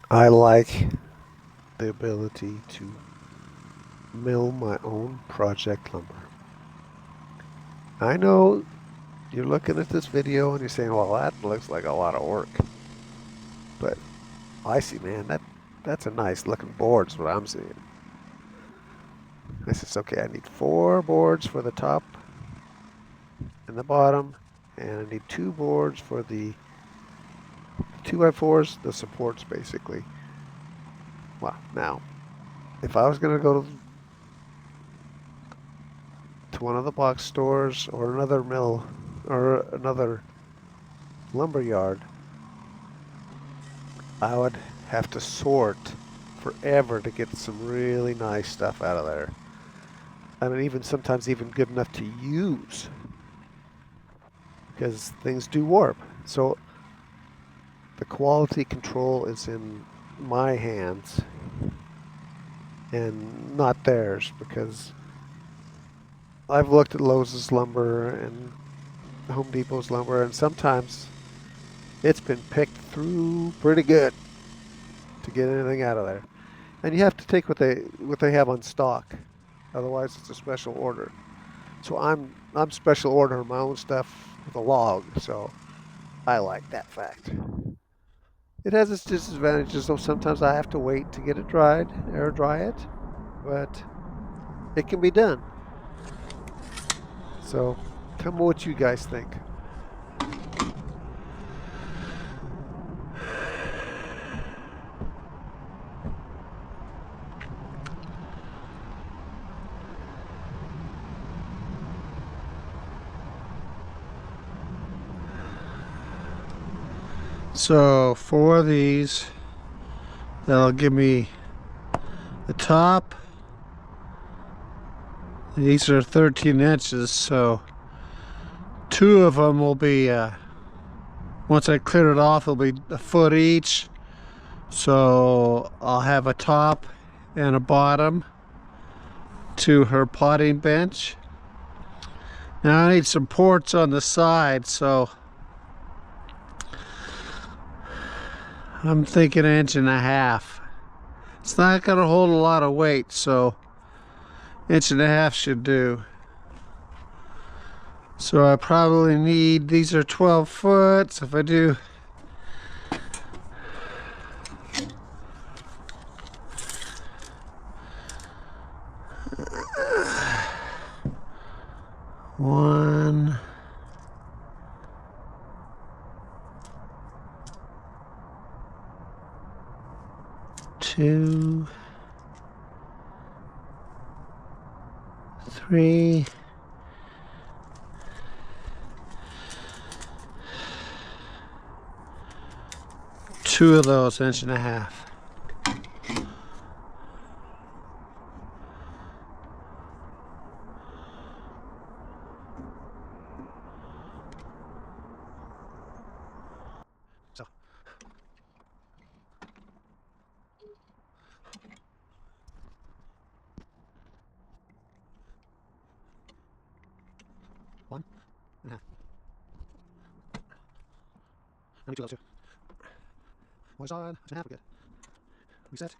I like the ability to mill my own project lumber. I know you're looking at this video and you're saying, well, that looks like a lot of work. But I see, man, that's a nice looking board is what I'm seeing. I says, okay, I need 4 boards for the top and the bottom, and I need 2 boards for the 2x4s, the supports basically. Well, now, if I was going to go to one of the box stores or another mill or another lumber yard, I would have to sort forever to get some really nice stuff out of there. I mean, even sometimes even good enough to use because things do warp. So the quality control is in my hands and not theirs because I've looked at Lowe's lumber and Home Depot's lumber, and sometimes it's been picked through pretty good to get anything out of there. And you have to take what they have on stock, otherwise it's a special order. So I'm special ordering my own stuff with a log, so I like that fact. It has its disadvantages, though. Sometimes I have to wait to get it dried, air dry it, but it can be done. So tell me what you guys think. So 4 of these, that'll give me the top. These are 13 inches, so 2 of them will be, once I clear it off, it'll be a foot each. So I'll have a top and a bottom to her potting bench. Now I need some ports on the side, so I'm thinking 1.5 inches. It's not going to hold a lot of weight, so 1.5 inches should do. So I probably need, these are 12 foot, so if I do one, two, three, two of those 1.5 inches. So one and a half. Let me do those two. One side, 1.5, good. Reset.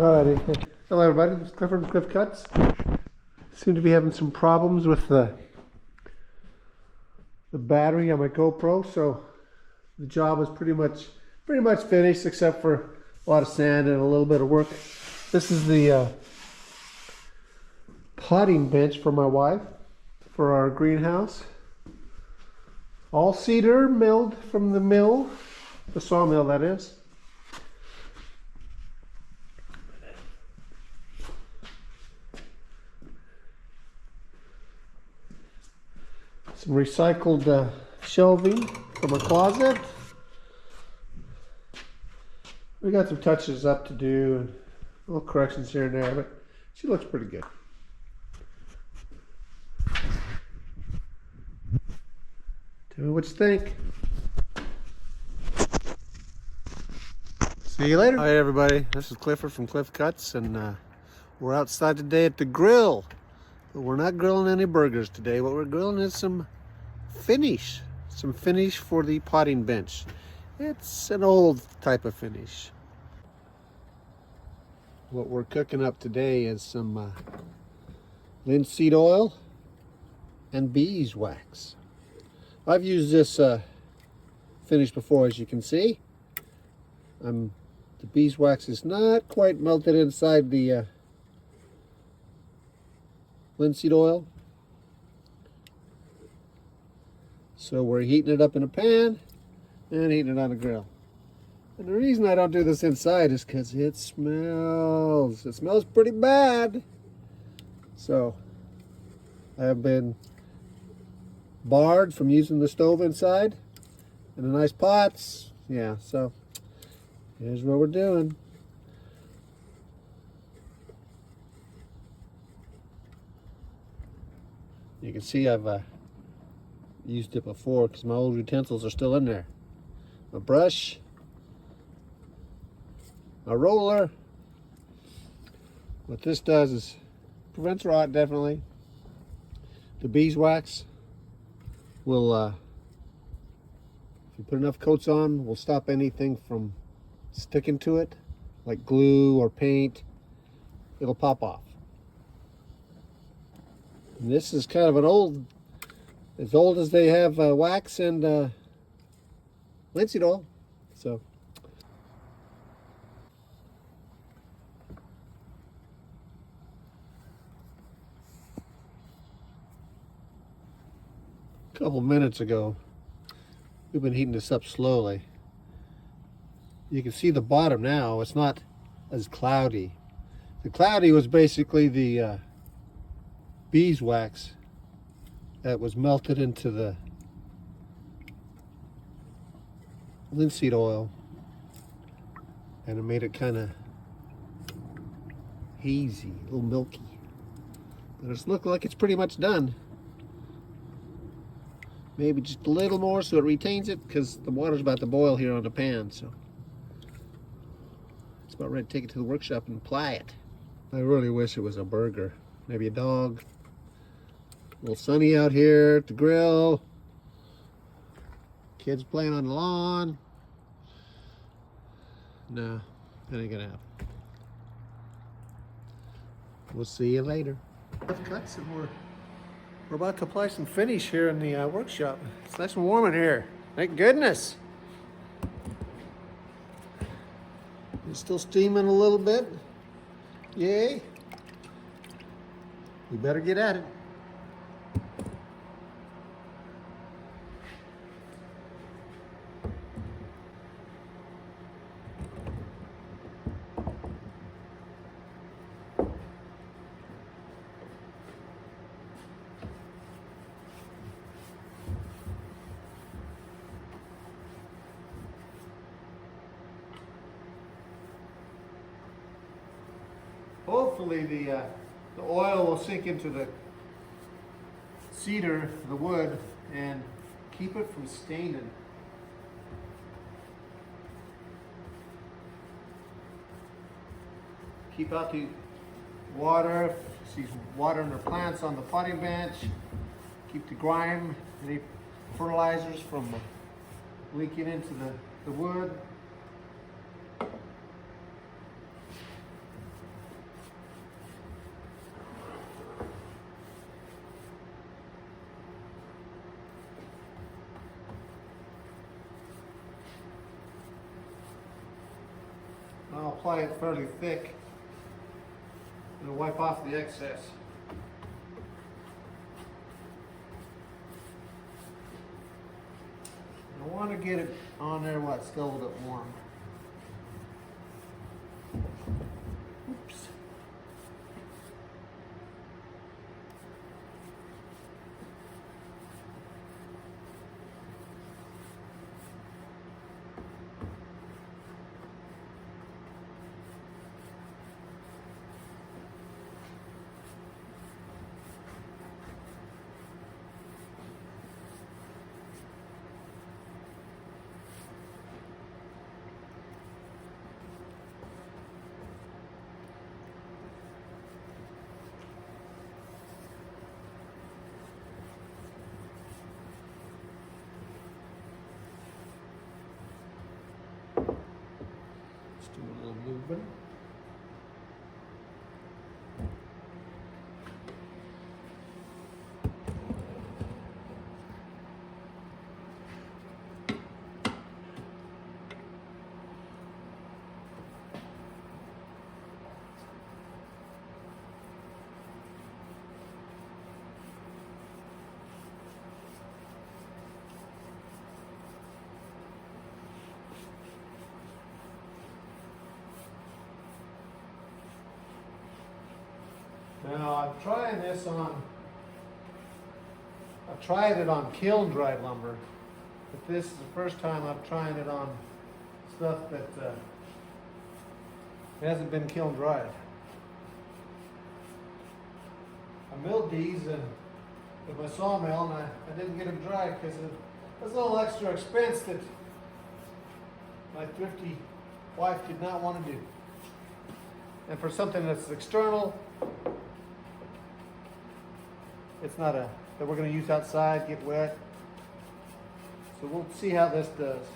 Alrighty. Hello everybody, this is Clifford from Cliff Cuts. Seem to be having some problems with the battery on my GoPro, so the job is pretty much finished except for a lot of sand and a little bit of work. This is the potting bench for my wife for our greenhouse. All cedar milled from the mill, the sawmill that is. Some recycled shelving from a closet. We got some touches up to do and little corrections here and there, but she looks pretty good. Tell me what you think. See you later. Hi everybody, this is Clifford from Cliff Cuts, and we're outside today at the grill. But we're not grilling any burgers today. What we're grilling is some finish for the potting bench. It's an old type of finish. What we're cooking up today is some linseed oil and beeswax. I've used this finish before, as you can see. The beeswax is not quite melted inside the linseed oil. So we're heating it up in a pan and heating it on a grill. And the reason I don't do this inside is because it smells. It smells pretty bad. So I've been barred from using the stove inside and the nice pots. Yeah, so here's what we're doing. You can see I've used it before because my old utensils are still in there. My brush, my roller. What this does is prevents rot, definitely. The beeswax will, if you put enough coats on, will stop anything from sticking to it, like glue or paint. It'll pop off. And this is kind of an old, as old as they have wax and linseed oil. So a couple minutes ago, we've been heating this up slowly. You can see the bottom now. It's not as cloudy. The cloudy was basically the beeswax that was melted into the linseed oil, and it made it kind of hazy, a little milky. But it's looked like it's pretty much done. Maybe just a little more so it retains it, because the water's about to boil here on the pan, so it's about ready to take it to the workshop and apply it. I really wish it was a burger, maybe a dog. A little sunny out here at the grill. Kids playing on the lawn. No, that ain't gonna happen. We'll see you later. Cuts, and we're about to apply some finish here in the workshop. It's nice and warm in here. Thank goodness. It's still steaming a little bit. Yay. We better get at it. Hopefully the oil will sink into the cedar, the wood, and keep it from staining. Keep out the water, if she's watering her plants on the potting bench. Keep the grime, any fertilizers from leaking into the wood. apply it fairly thick and wipe off the excess. I want to get it on there while it's still a little bit warm. Oops. Just do a little movement. Now I'm trying this on, I've tried it on kiln dried lumber, but this is the first time I've tried it on stuff that hasn't been kiln dried. I milled these with my sawmill, and I didn't get them dry because it was a little extra expense that my thrifty wife did not want to do. And for something that's external, it's not that we're going to use outside, get wet. So we'll see how this does.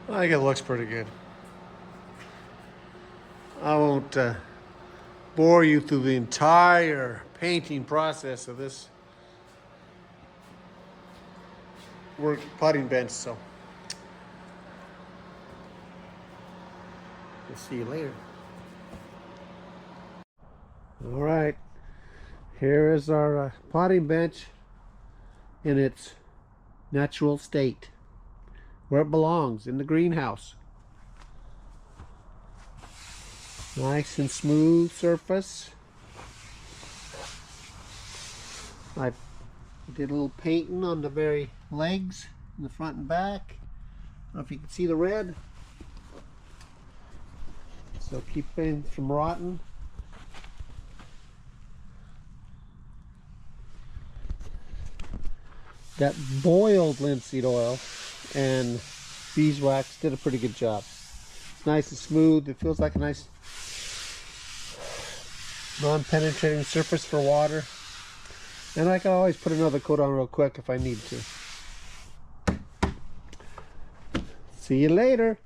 I think it looks pretty good. I won't bore you through the entire painting process of this work potting bench, so we'll see you later. All right, here is our potting bench in its natural state, where it belongs, in the greenhouse. Nice and smooth surface. I did a little painting on the very legs, in the front and back. I don't know if you can see the red. So keep things from rotting. Got boiled linseed oil and beeswax did a pretty good job. It's nice and smooth. It feels like a nice non-penetrating surface for water. And I can always put another coat on real quick if I need to. See you later.